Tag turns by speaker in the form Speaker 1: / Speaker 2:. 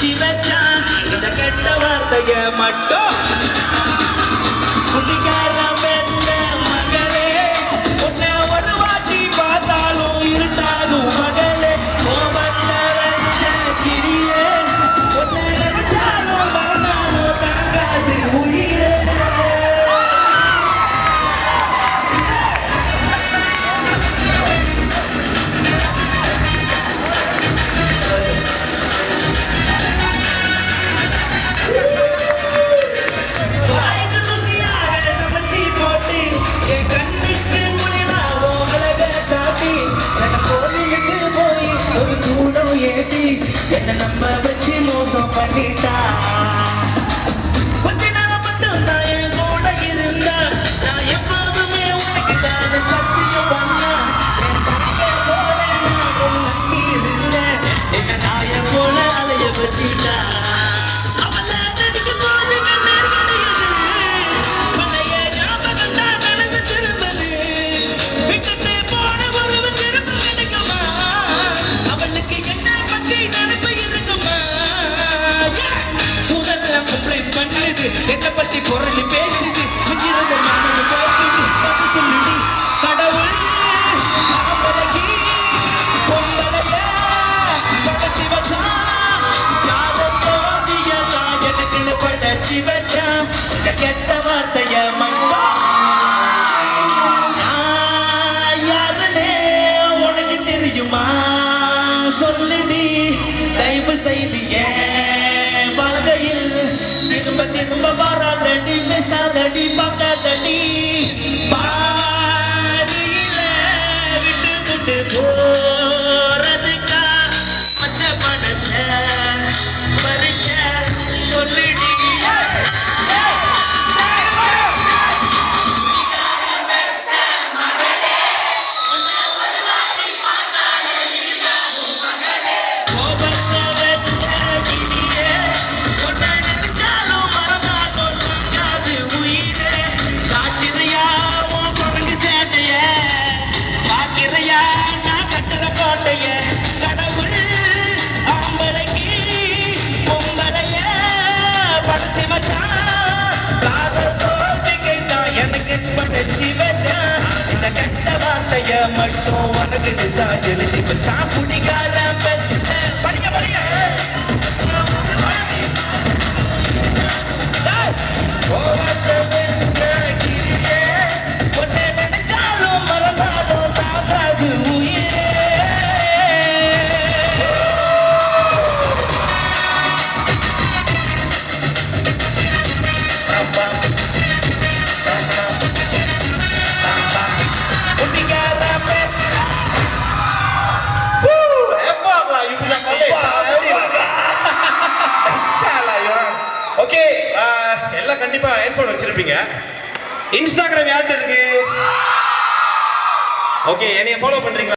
Speaker 1: படைச்சி வச்சான் இந்த கெட்ட வார்த்தைய மட்டும் குடிகார பெத்த மகளே உன்னை ஒரு வாட்டி பார்த்தாலும் இருட்டாகும் மகளே கோபத்தை வச்ச கிரியே உன்னை நினைச்சாலும் மறந்தாலும் தாங்காது உயிரே என்ன நம்ம வச்சு மோசம் பண்ணிட்டா கொஞ்ச நாள் மட்டும் தான் என் கூட இருந்தா நான் எப்போதுமே உனக்கு தான சத்தியம் பண்ண போல நான் நம்பி இருந்தேன் என்ன நாய போல அலைய வச்சுட்டா என்ன பத்தி பொருள் பேசுது மிஞ்சிருந்த மண்ணு போச்சுட்டு பத்தி சொல்லுடி கடவுள் ஆம்பளைக்கு பொங்கலைய படைச்சி வச்சான் காதல் தோதிய நான் எனக்குன்னு படைச்சி வச்சான் இந்த கெட்ட வார்த்தைய மட்டும் நான் யாருன்னு உனக்கு தெரியுமா சொல்லுடி தயவு செய்து வாழ்க்கையில் திரும்ப வராதடி பேசாதடி பார்க்காதடி பாதியில விட்டு போறதுக்கா மச்ச மனச பறிச்ச சொல்லிடி இந்த கெட்ட வார்த்தைய மட்டும் உனக்கு தான் எழுதி வச்சா குடிகார படிக்க படிக்க உன்னை நினைச்சாலும் மறந்தாலும் தாகாது உயிரே ஓகே எல்லாம் கண்டிப்பா ஹெட்ஃபோன் வச்சிருப்பீங்க. இன்ஸ்டாகிராம் யார்கிட்ட இருக்கு? ஓகே என்னைய ஃபாலோ பண்றீங்களா?